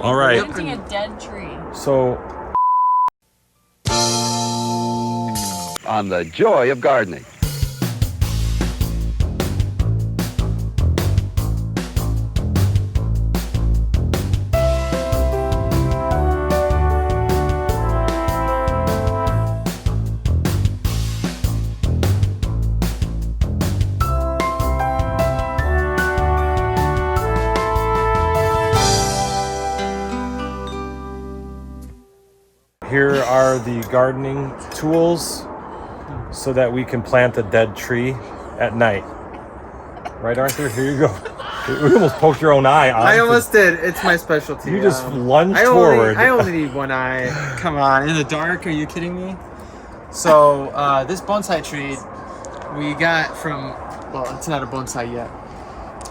All right. Planting a dead tree. So On the joy of gardening. here are the gardening tools so that we can plant a dead tree at night. Right, Arthur? Here you go. You almost poked your own eye. I almost did. It's my specialty. You just lunged forward. I only need one eye. Come on. In the dark? Are you kidding me? So, this bonsai tree we got from... Well, it's not a bonsai yet.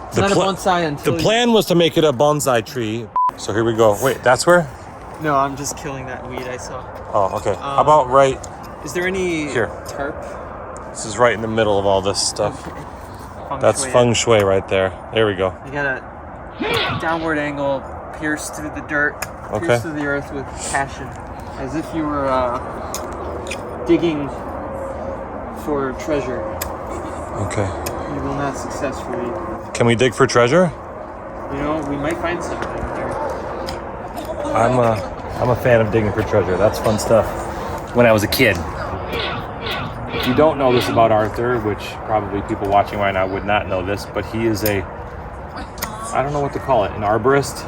It's not a bonsai until... The plan was to make it a bonsai tree. So here we go. Wait, that's where? No, I'm just killing that weed I saw. Oh, okay. How about right... Is there any here? tarp? This is right in the middle of all this stuff. Okay. That's feng shui right there. There we go. You got a downward angle, pierce through the dirt, pierce through the earth with passion, as if you were digging for treasure. Okay. You will not successfully. Can we dig for treasure? You know, we might find something there. I'm a fan of digging for treasure. That's fun stuff. When I was a kid. If you don't know this about Arthur, which probably people watching right now would not know this, but he is I don't know what to call it, an arborist.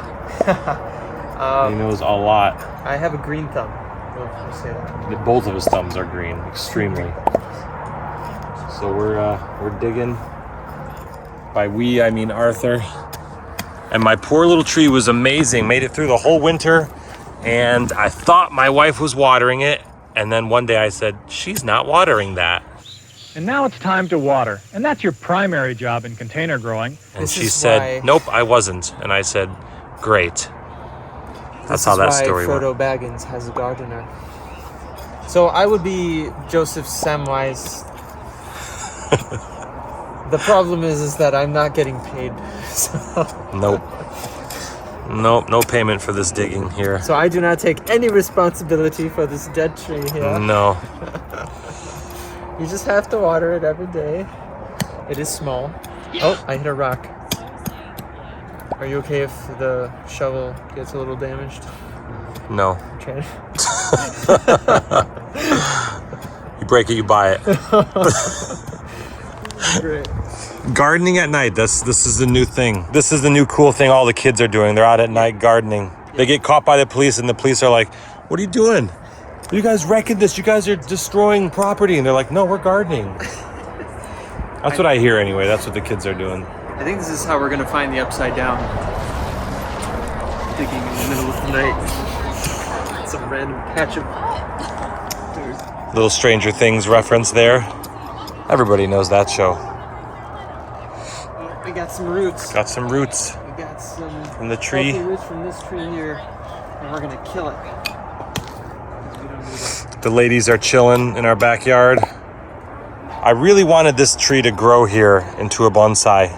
He knows a lot. I have a green thumb. We'll say that. Both of his thumbs are green, extremely. So we're digging. By we, I mean Arthur. And my poor little tree was amazing. Made it through the whole winter. And I thought my wife was watering it. And then one day I said, she's not watering that. And now it's time to water. And that's your primary job in container growing. And she said, nope, I wasn't. And I said, great. That's how that story went. Frodo Baggins has a gardener. So I would be Joseph Samwise. The problem is that I'm not getting paid. So. Nope. Nope, no payment for this digging here. So I do not take any responsibility for this dead tree here. No. You just have to water it every day. It is small. Oh, I hit a rock. Are you okay if the shovel gets a little damaged? No. Okay. You break it, you buy it. Great. Gardening at night, this is the new thing. This is the new cool thing all the kids are doing. They're out at night gardening. They get caught by the police and the police are like, what are you doing? You guys wrecking this. You guys are destroying property. And they're like, no, we're gardening. That's what I hear anyway. That's what the kids are doing. I think this is how we're going to find the upside down. Digging in the middle of the night. Some random patch of... Little Stranger Things reference there. Everybody knows that show. We got some roots. Got some roots. We got some from the tree. healthy roots from this tree here, and we're gonna kill it. We don't need it. The ladies are chilling in our backyard. I really wanted this tree to grow here into a bonsai.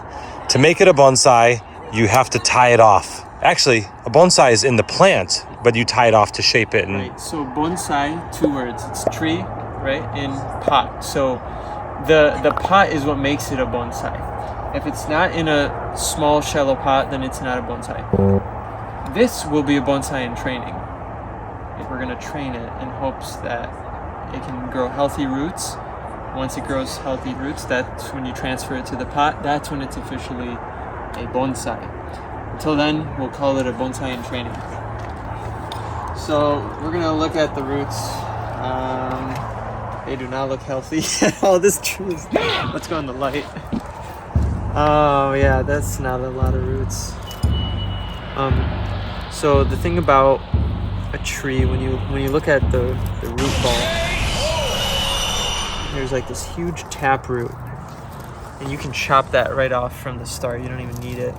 To make it a bonsai, you have to tie it off. Actually, a bonsai is in the plant, but you tie it off to shape it. And right. So bonsai, 2 words. It's tree, right, in pot. So the pot is what makes it a bonsai. If it's not in a small shallow pot, then it's not a bonsai. This will be a bonsai in training. We're going to train it in hopes that it can grow healthy roots. Once it grows healthy roots, that's when you transfer it to the pot. That's when it's officially a bonsai. Until then, we'll call it a bonsai in training. So we're going to look at the roots. They do not look healthy. Oh, this tree is... Let's go in the light. Oh yeah, that's not a lot of roots. So the thing about a tree, when you look at the root ball, there's like this huge taproot, and you can chop that right off from the start. You don't even need it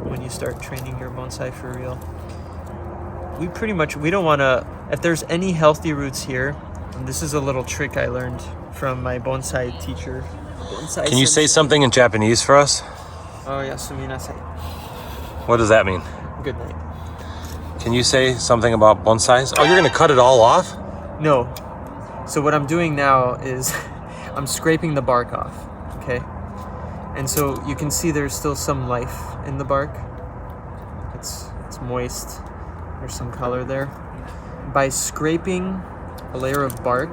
when you start training your bonsai for real. We don't want to. If there's any healthy roots here, and this is a little trick I learned from my bonsai teacher. can you say something in Japanese for us? Oh, yasumi nasai. What does that mean? Good night. Can you say something about bonsais? Oh, you're gonna cut it all off? No. So what I'm doing now is I'm scraping the bark off, okay? And so you can see there's still some life in the bark. It's moist. There's some color there. By scraping a layer of bark,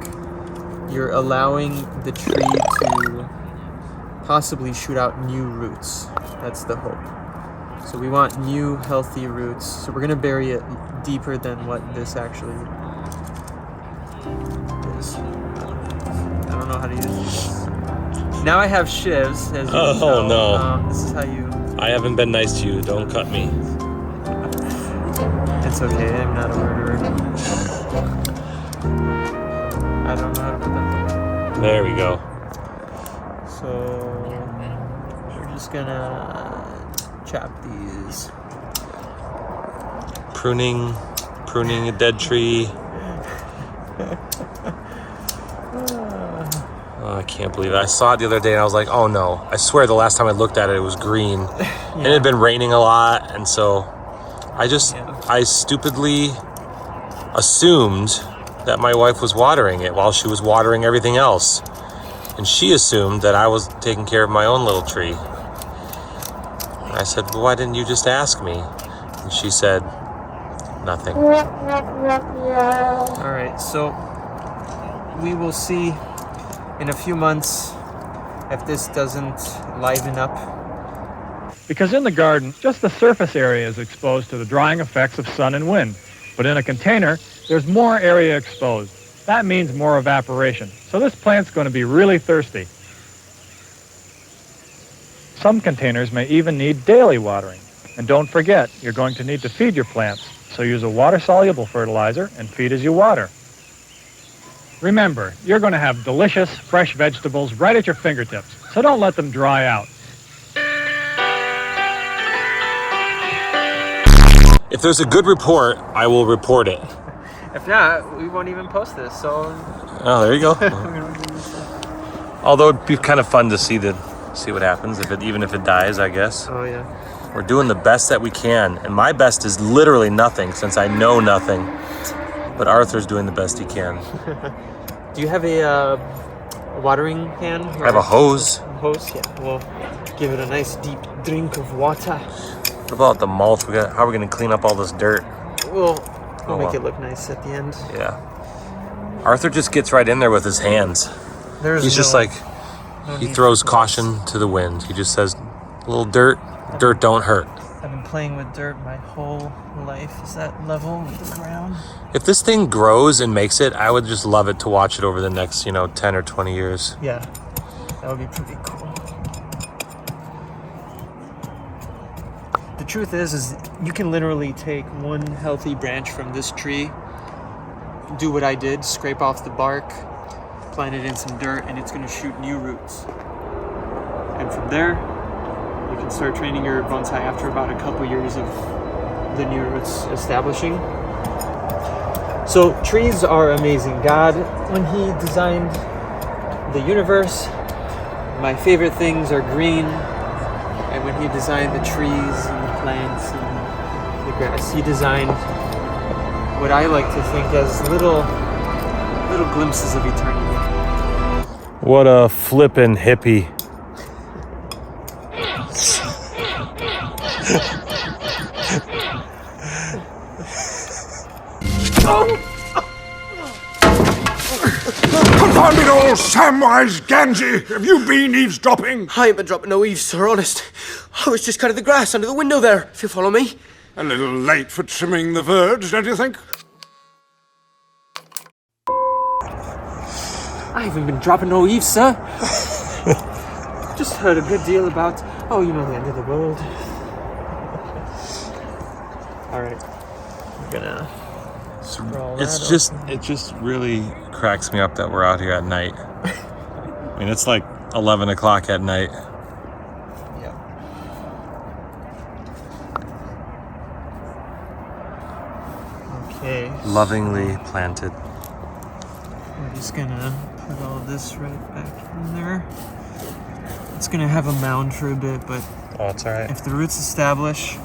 you're allowing the tree to possibly shoot out new roots. That's the hope. So we want new, healthy roots. So we're gonna bury it deeper than what this actually is. I don't know how to use this. Now I have shivs, as you know. No. This is how you... I haven't been nice to you. Don't cut me. It's okay, I'm not a murderer. I don't know how to put that. There we go. So we're just gonna chop these. Pruning a dead tree. Oh, I can't believe it. I saw it the other day and I was like, oh no. I swear the last time I looked at it, it was green. And it had been raining a lot. And so I stupidly assumed that my wife was watering it while she was watering everything else. And she assumed that I was taking care of my own little tree. And I said, well, why didn't you just ask me? And she said, nothing. All right, so we will see in a few months if this doesn't liven up. Because in the garden, just the surface area is exposed to the drying effects of sun and wind. But in a container, there's more area exposed. That means more evaporation. So this plant's going to be really thirsty. Some containers may even need daily watering. And don't forget, you're going to need to feed your plants. So use a water-soluble fertilizer and feed as you water. Remember, you're going to have delicious, fresh vegetables right at your fingertips. So don't let them dry out. If there's a good report, I will report it. If not, we won't even post this, so... Oh, there you go. Although it'd be kind of fun to see what happens, even if it dies, I guess. Oh, yeah. We're doing the best that we can, and my best is literally nothing since I know nothing. But Arthur's doing the best he can. Do you have a watering can? I have a hose. Hose, yeah. We'll give it a nice deep drink of water. What about the mulch? How are we going to clean up all this dirt? We'll make it look nice at the end. Yeah. Arthur just gets right in there with his hands. He's just like, he throws caution to the wind. He just says, a little dirt don't hurt. I've been playing with dirt my whole life. Is that level with the ground? If this thing grows and makes it, I would just love it to watch it over the next, 10 or 20 years. Yeah, that would be pretty cool. The truth is you can literally take one healthy branch from this tree, do what I did, scrape off the bark, plant it in some dirt, and it's going to shoot new roots. And from there, you can start training your bonsai after about a couple years of the new roots establishing. So trees are amazing. God, when he designed the universe, my favorite things are green. And when he designed the trees and the plants and the grass, he designed what I like to think as little glimpses of eternity. What a flippin' hippie. Confounded old Samwise Gamgee! Have you been eavesdropping? I ain't been dropping no eaves, sir, honest. I was just cutting the grass under the window there, if you follow me. A little late for trimming the verge, don't you think? I haven't been dropping no eaves, sir. Just heard a good deal about, the end of the world. All right, we're gonna scroll It just really cracks me up that we're out here at night. I mean, it's like 11 o'clock at night. Yeah. Okay. Lovingly planted. I'm just gonna put all this right back in there. It's gonna have a mound for a bit, but Oh, it's all right. if the roots establish,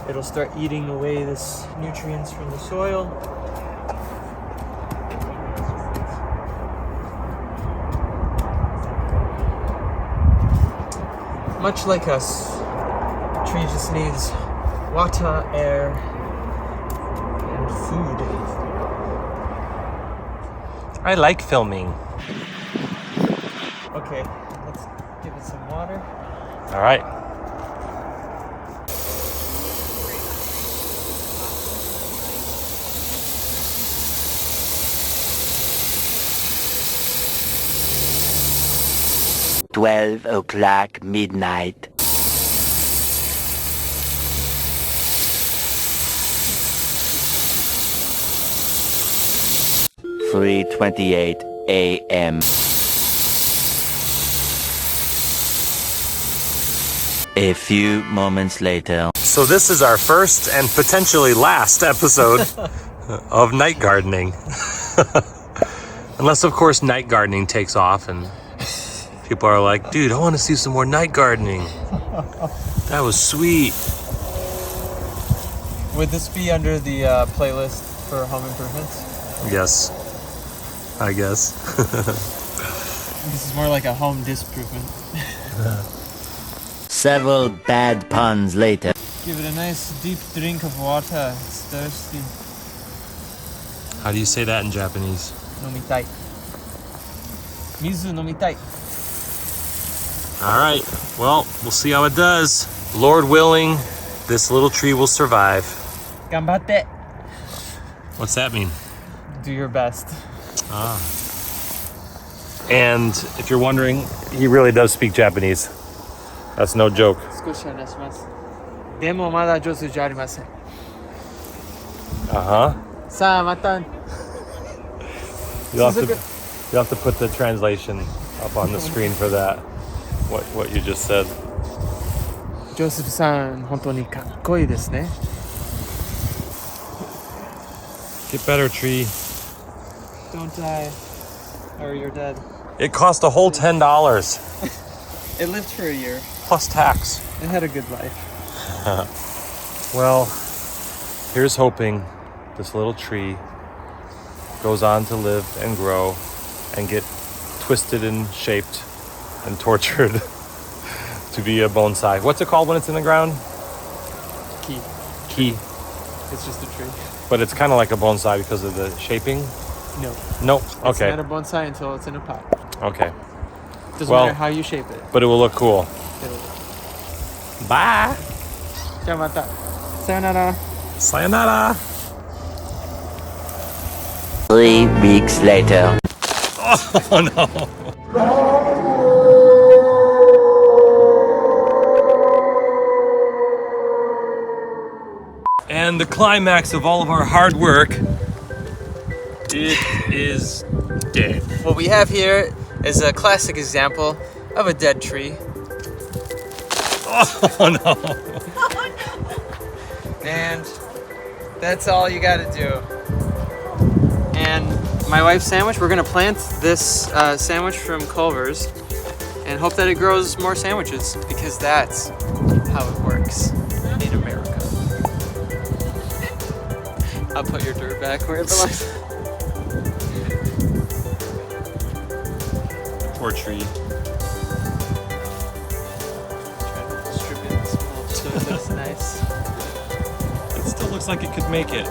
it'll start eating away this nutrients from the soil. Much like us, the tree just needs water, air, and food. I like filming. Okay, let's give it some water. All right. midnight. $3:28 a.m. A few moments later. So this is our first and potentially last episode of night gardening. Unless, of course, night gardening takes off and people are like, dude, I want to see some more night gardening. That was sweet. Would this be under the playlist for home improvements? Yes, I guess. This is more like a home disprovement. Several bad puns later. Give it a nice deep drink of water. It's thirsty. How do you say that in Japanese? Nomitai. Mizu nomitai. All right, well, we'll see how it does. Lord willing, this little tree will survive. Ganbatte. What's that mean? Do your best. And if you're wondering, he really does speak Japanese. That's no joke. 少し話します。でもまだ上手じゃありません。Uh-huh. さあまた。 You'll have to put the translation up on the screen for that. What you just said. ジョセフさん本当にかっこいいですね。 Get better, tree. Don't die, or you're dead. It cost a whole $10 It lived for a year. plus tax. It had a good life. Well, here's hoping this little tree goes on to live and grow and get twisted and shaped and tortured to be a bonsai. What's it called when it's in the ground? Key. Key. It's just a tree. But it's kind of like a bonsai because of the shaping? No. Nope. It's Okay. not a bonsai until it's in a pot. Okay. Doesn't Well- matter how you shape it. But it will look cool. It'll... Bye. じゃあまた。さよなら。 Sayonara. 3 weeks later. Oh no. And the climax of all of our hard work, it is dead. What we have here is a classic example of a dead tree. Oh no. And that's all you gotta do. And my wife's sandwich, we're gonna plant this sandwich from Culver's and hope that it grows more sandwiches because that's how it works in America. I'll put your dirt back where it belongs. Poor tree. Try to distribute this so it looks nice. It still looks like it could make it.